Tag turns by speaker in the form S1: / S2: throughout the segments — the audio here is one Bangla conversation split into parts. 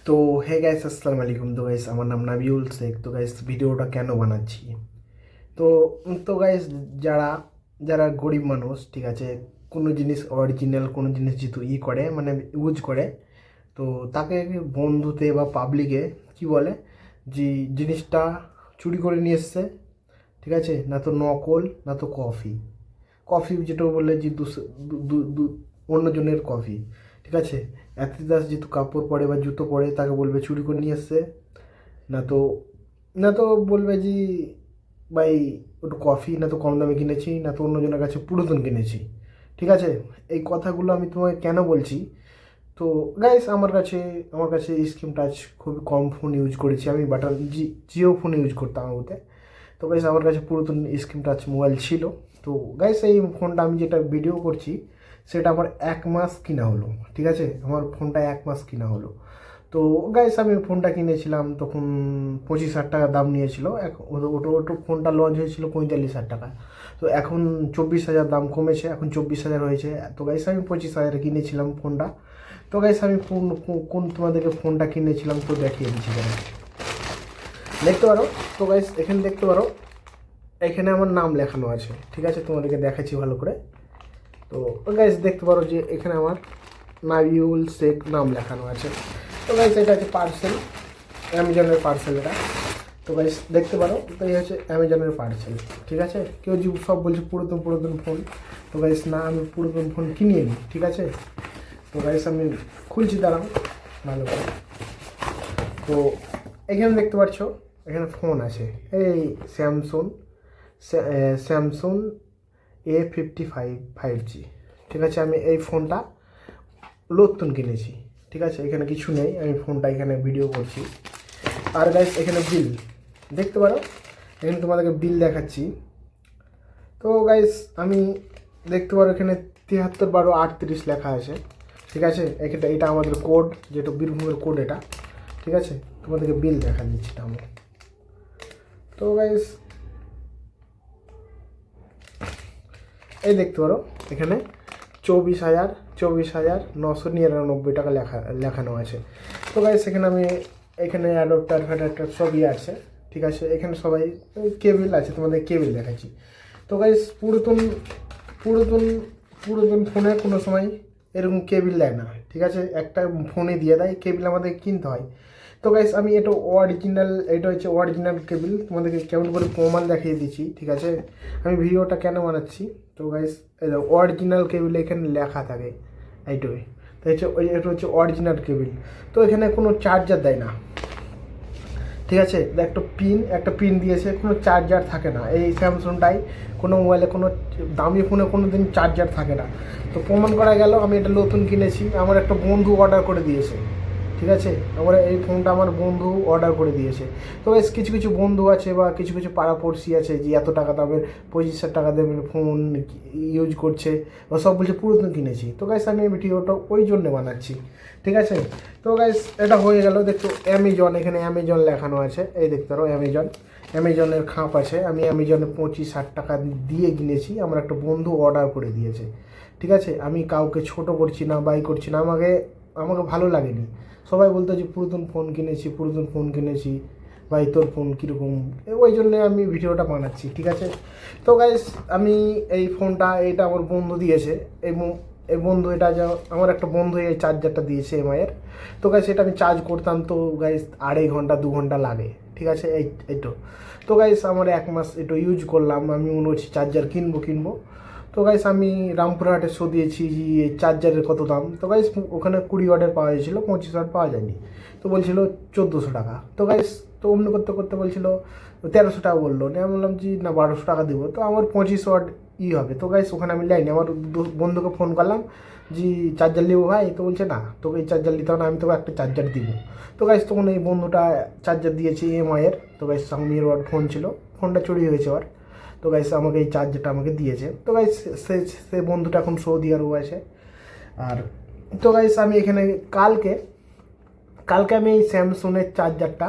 S1: তো হে গাইস, আসসালামু আলাইকুম। তো গাইস, আমার নাম নাবিউল শেখ। তো গাইস, ভিডিওটা কেন বানাচ্ছি? তো তো গাইস, যারা যারা গরিব মানুষ, ঠিক আছে, কোনো জিনিস অরিজিনাল কোনো জিনিস যেহেতু করে মানে ইউজ করে, তো তাকে বন্ধুতে বা পাবলিকে কি বলে যে জিনিসটা চুরি করে নিয়ে এসছে, ঠিক আছে, না তো নকল না তো কফি। কফি যেটা বললে যে অন্যজনের কফি, ঠিক আছে। অ্যাথিদাস যেহেতু কাপড় পরে বা জুতো পরে, তাকে বলবে চুরি করে নিয়ে এসছে, না তো না তো বলবে যে ভাই ওটা কফি না তো কম দামে কিনেছি, না তো অন্যজনের কাছে পুরাতন কিনেছি, ঠিক আছে। এই কথাগুলো আমি তোমাকে কেন বলছি? তো গাইস, আমার কাছে স্ক্রিন টাচ খুবই কম ফোন ইউজ করেছি আমি, বাটন জিও ফোন ইউজ করতাম ওতে। তো গাইস, আমার কাছে পুরাতন স্ক্রিন টাচ মোবাইল ছিল। তো গাইস, এই ফোনটা আমি যেটা ভিডিও করছি সেটা আমার 1 মাস কিনা হলো, ঠিক আছে। আমার ফোনটা 1 মাস কিনা হলো। তো গাইস, আমি ফোনটা কিনেছিলাম তখন 25,000 টাকা দাম নিয়েছিল। ওটো ওটো ফোনটা লঞ্চ হয়েছিল 45,000 টাকা। তো এখন 24,000 দাম কমেছে, এখন 24,000 হয়েছে। তো গাইস, আমি 25,000 কিনেছিলাম ফোনটা। তো গাইস, আমি কোন কোন তোমাদেরকে ফোনটা কিনেছিলাম তো দেখিয়ে দিচ্ছি, দেখতে পারো। তো গাইস, এখানে দেখতে পারো, এখানে আমার নাম লেখানো আছে, ঠিক আছে, তোমাদেরকে দেখাচ্ছি ভালো করে। তো গাইস, দেখতে পারো যে এখানে আমার নাবিউল শেখ নাম লেখানো আছে। তো গাইস, এটা হচ্ছে পার্সেল, অ্যামাজনের পার্সেল এটা। তো গাইস, দেখতে পারো, তো এই হচ্ছে অ্যামাজনের পার্সেল, ঠিক আছে। কেউ যে সব বলছে পুরাতন পুরাতন ফোন, তো গাইস না, আমি পুরাতন ফোন কিনিয়ে নিই, ঠিক আছে। তো গাইস, আমি খুলছি, দাঁড়াও ভালো করে। তো এখানে দেখতে পাচ্ছ, এখানে ফোন আছে, এই স্যামসুং স্যামসুং A55 5G, ঠিক আছে। আমি এই ফোনটা নতুন কিনেছি, ঠিক আছে। এখানে কিছু নেই, আমি ফোনটা এখানে ভিডিও করছি। আর গাইস, এখানে বিল দেখতে পারো, এখানে তোমাদেরকে বিল দেখাচ্ছি। তো গাইস, আমি দেখতে পারো এখানে 731238 লেখা আছে, ঠিক আছে। এটা আমাদের কোড, যেটা বীরভূমের কোড এটা, ঠিক আছে। তোমাদেরকে বিল দেখা দিচ্ছি আমি। তো গাইস, এই দেখতে পারো এখানে 24,999 টাকা লেখানো আছে। তো গাইস, এখানে অ্যাডাপ্টার ফ্যাডাপ্টার সবই আছে, ঠিক আছে। এখানে সবাই কেবিল আছে, তোমাদের কেবিল দেখাচ্ছি। তো গাইস, পুরাতন পুরাতন ফোনে কোনো সময় এরকম কেবিল দেয় না, ঠিক আছে। একটা ফোনে দিয়ে দেয় কেবিল, আমাদের কিনতে হয়। তো গাইস, আমি এটা হচ্ছে অরিজিনাল কেবিল, তোমাদেরকে কেমন করে প্রমাণ দেখিয়ে দিচ্ছি, ঠিক আছে। আমি ভিডিওটা কেন বানাচ্ছি? তো গাইস, এই অরিজিনাল কেবিল এখানে লেখা থাকে এইটাই। তো এটা হচ্ছে অরিজিনাল কেবিল। তো এখানে কোনো চার্জার দেয় না, ঠিক আছে। একটা পিন দিয়েছে, কোনো চার্জার থাকে না এই স্যামসুংটাই। কোনো মোবাইলে, কোনো দামি ফোনে কোনো দিন চার্জার থাকে না। তো প্রমাণ করা গেল, আমি এটা নতুন কিনেছি, আমার একটা বন্ধু অর্ডার করে দিয়েছে, ঠিক আছে। এই ফোনটা আমার বন্ধু অর্ডার করে দিয়েছে। তো বেশ কিছু কিছু বন্ধু আছে বা কিছু কিছু পাড়াপড়শি আছে যে এত টাকা দামের, 25,000 টাকা দামের ফোন ইউজ করছে, ও সব বলছে পুরাতন কিনেছি। তো গাইস, আমি এই ভিডিওটা ওই জন্য বানাচ্ছি, ঠিক আছে। তো গাইস, এটা হয়ে গেল। দেখো অ্যামাজন, এখানে অ্যামাজন লেখানো আছে, এই দেখতে পারো অ্যামাজনের খাপ আছে। আমি অ্যামাজনে 25,000 টাকা দিয়ে কিনেছি, আমার একটা বন্ধু অর্ডার করে দিয়েছে, ঠিক আছে। আমি কাউকে ছোট করছি না, বাই করছি না, আমাকে আমাকে ভালো লাগেনি। সবাই বলতো যে পুরাতন ফোন কিনেছি ভাই, তোর ফোন কীরকম, ওই জন্যে আমি ভিডিওটা বানাচ্ছি, ঠিক আছে। তো গাইস, আমি এই ফোনটা, এটা আমার বন্ধু দিয়েছে। এই বন্ধু, এটা যা আমার একটা বন্ধু এই চার্জারটা দিয়েছে এমআইয়ের। তো গাইস, এটা আমি চার্জ করতাম, তো গাইস 2.5 ঘন্টা 2 ঘন্টা লাগে, ঠিক আছে। এইটো তো গাইস, আমার 1 মাস এটা ইউজ করলাম, আমি মনে হচ্ছে চার্জার কিনবো। তো গাইস, আমি রামপুরহাটে শো দিয়েছি যে এই চার্জারের কত দাম। তো গাইস, ওখানে 20 ওয়াটের পাওয়া হয়েছিল, 25 ওয়াট পাওয়া যায়নি। তো বলছিল 1400 টাকা। তো গাইস, তো অমনি করতে করতে বলছিল 1300 টাকা বললো, আমি বললাম যে না, 1200 টাকা দেবো। তো আমার 25 ওয়াট হবে। তো গাইস, ওখানে আমি লাইনি, আমার বন্ধুকে ফোন করলাম যে চার্জার নেবো ভাই। তো বলছে না, তোকে এই চার্জার নিতে হবে না, আমি তোকে একটা চার্জার দিব। তো গাইস, তখন এই বন্ধুটা চার্জার দিয়েছে এমআইয়ের। তো গাইস, শাওমির ওর ফোন ছিল, ফোনটা চুরি হয়েছে ওর। তো গাইস, আমাকে এই চার্জারটা আমাকে দিয়েছে। তো গাইস, সে বন্ধুটা এখন সৌদি আরব আছে। আর তো গাইস, আমি এখানে কালকে কালকে আমি এই স্যামসুংয়ের চার্জারটা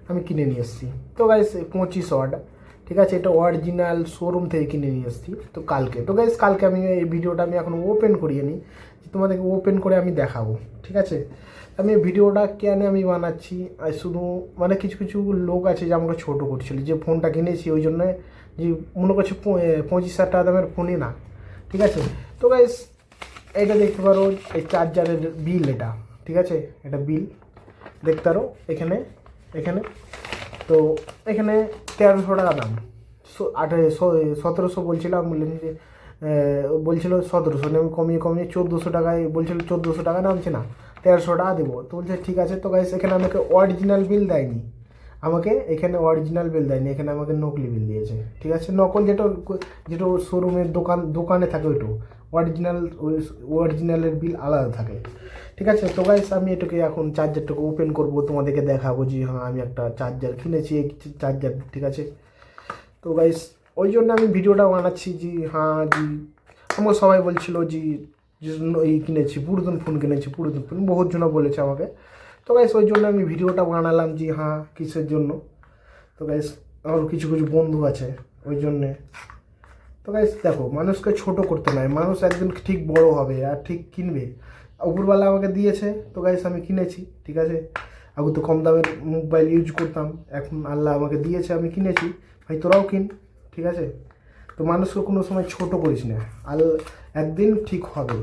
S1: আমি কিনে নিয়ে এসেছি। তো গাইস, 25 ওয়াট, ঠিক আছে, এটা অরিজিনাল শোরুম থেকে কিনে নিয়ে এসেছি। তো কালকে, তো গাইস কালকে আমি এই ভিডিওটা আমি এখন ওপেন করিয়ে নিই, তোমাদেরকে ওপেন করে আমি দেখাবো। ঠিক আছে, আমি এই ভিডিওটা কেন আমি বানাচ্ছি, আর শুধু মানে কিছু কিছু লোক আছে যে আমাকে ছোটো করছিল, যে ফোনটা কিনেছি ওই জন্য, যে মনে করছে 25,000 টাকা দামের ফোনই না। ঠিক আছে, তো গাইস এটা দেখতে পারো, এই চার্জারের বিল এটা। ঠিক আছে, এটা বিল দেখতে পারো এখানে, এখানে তো এখানে 1300 টাকা দাম। 1700 বলছিলাম, বললেন যে বলছিল 1700, আমি কমিয়ে কমিয়ে 1400 টাকায় বলছিল, 1400 টাকা নামছে না, 1300 টাকা দেবো। তো বলছে ঠিক আছে। তো গাইস এখানে আমাকে অরিজিনাল বিল দেয়নি, আমাকে এখানে অরিজিনাল বিল দেয়নি, এখানে আমাকে নকলি বিল দিয়েছে। ঠিক আছে, নকল যেটা যেটা শোরুমের দোকানে থাকে ওইটা, অরিজিনাল ওই অরিজিনালের বিল আলাদা থাকে। ঠিক আছে, তো গাইস আমি এটাকে এখন চার্জারটাকে ওপেন করব, তোমাদেরকে দেখাবো যে হ্যাঁ আমি একটা চার্জার কিনেছি, এই চার্জার। ঠিক আছে, তো গাইস ওই জন্য আমি ভিডিওটা বানাচ্ছি যে হ্যাঁ যে আমাকে সবাই বলছিল যে এই কিনেছি পুরাতন ফোন, কিনেছি পুরাতন ফোন, বহুত জন বলেছে আমাকে। তো গাইস ওই জন্য আমি ভিডিওটা বানালাম যে হ্যাঁ কিসের জন্য। তো গাইস আমার কিছু কিছু বন্ধু আছে ওই জন্যে। তো গাইস দেখো, মানুষকে ছোট করতে নয়, মানুষ একদিন ঠিক বড় হবে আর ঠিক কিনবে, উপরওয়ালা আমাকে দিয়েছে। তো গাইস আমি কিনেছি। ঠিক আছে, আগে তো কম দামের মোবাইল ইউজ করতাম, এখন আল্লাহ আমাকে দিয়েছে, আমি কিনেছি, ভাই তোরাও কিন। ঠিক আছে, তো মানুষকে কোনো সময় ছোট করিস না, একদিন ঠিক হবে।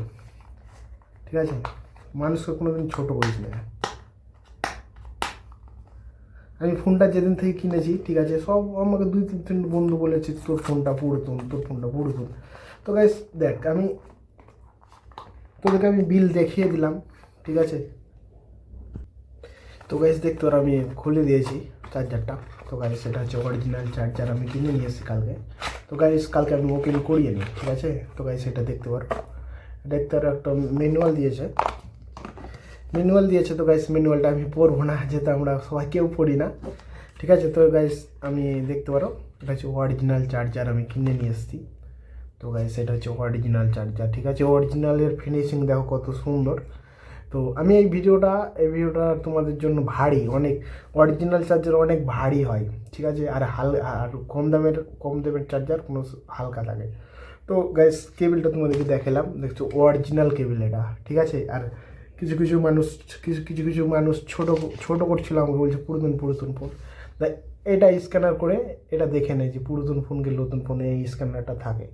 S1: ঠিক আছে, মানুষকে কোনো দিন ছোটো করিস না। আমি ফোনটা যেদিন থেকে কিনেছি, ঠিক আছে, সব আমাকে 2-3 বন্ধু বলেছে তোর ফোনটা পুরাতন, তোর ফোনটা পুরাতন। তো গাইস দেখ, আমি তোদেরকে আমি বিল দেখিয়ে দিলাম। ঠিক আছে, তো গাইস দেখ তোর আমি খুলে দিয়েছি চার্জারটা। তো গাইস সেটা হচ্ছে অরিজিনাল চার্জার, আমি কিনে নিয়ে এসেছি কালকে। তো গাইস কালকে আমি ওপেন করিয়ে নিই। ঠিক আছে, তো গাইস এটা দেখতে পারো, দেখতে পারো একটা ম্যানুয়াল দিয়েছে, ম্যানুয়াল দিয়েছে। তো গাইস ম্যানুয়ালটা আমি পড়বো না, যেহেতু আমরা সবাই কেউ পড়ি না। ঠিক আছে, তো গাইস আমি দেখতে পারো এটা হচ্ছে অরিজিনাল চার্জার, আমি কিনে নিয়ে এসেছি। তো গাইস এটা হচ্ছে অরিজিনাল চার্জার। ঠিক আছে, অরিজিনালের ফিনিশিং দেখো কত সুন্দর। তো আমি এই ভিডিওটা তোমাদের জন্য ভারী, অনেক অরিজিনাল চার্জার অনেক ভারী হয়। ঠিক আছে, আর আর কম দামের চার্জার কোনো হালকা থাকে। তো গাইস কেবিলটা তোমাদেরকে দেখালাম, দেখছো অরিজিনাল কেবিল এটা। ঠিক আছে, আর কিছু কিছু মানুষ ছোট করছিল, আমাকে বলছে পুরাতন ফোন। তাই এটা স্ক্যানার করে এটা দেখে নেয় যে পুরাতন ফোনকে নতুন ফোনে এই স্ক্যানারটা থাকে।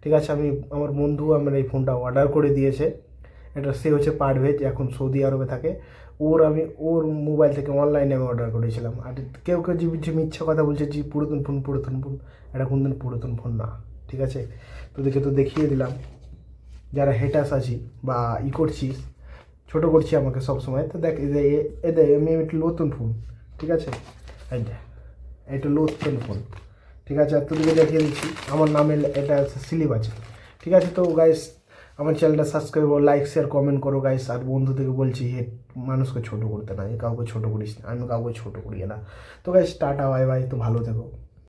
S1: ঠিক আছে, আমার বন্ধু আমার এই ফোনটা অর্ডার করে দিয়েছে। এটা সে হচ্ছে পারভেজ, এখন সৌদি আরবে থাকে। ওর মোবাইল থেকে অনলাইনে আমি অর্ডার করেছিলাম। আর কেউ যে মিথ্যা কথা বলছে যে পুরাতন ফোন, এটা কোনদিন পুরাতন ফোন না। ঠিক আছে, তোদেরকে তো দেখিয়ে দিলাম, যারা হেটার্স আছি বা করছিস, ছোটো করছি আমাকে সবসময়, তো দেখ আমি একটু নতুন ফোন। ঠিক আছে, এটা নতুন ফোন। ঠিক আছে, আর তোদেরকে দেখিয়ে দিচ্ছি আমার নামে এটা আছে স্লিপ আছে। ঠিক আছে, তো গাইস আমার চ্যানেলটা সাবস্ক্রাইব করো, লাইক শেয়ার কমেন্ট করো গাইস। আর বন্ধুদেরকে বলছি মানুষকে ছোটো করতে না, কাউকে ছোটো করিস না, আমি কাউকে ছোটো করি না। তো গাইস টাটা, বাই বাই, তো ভালো থেকো।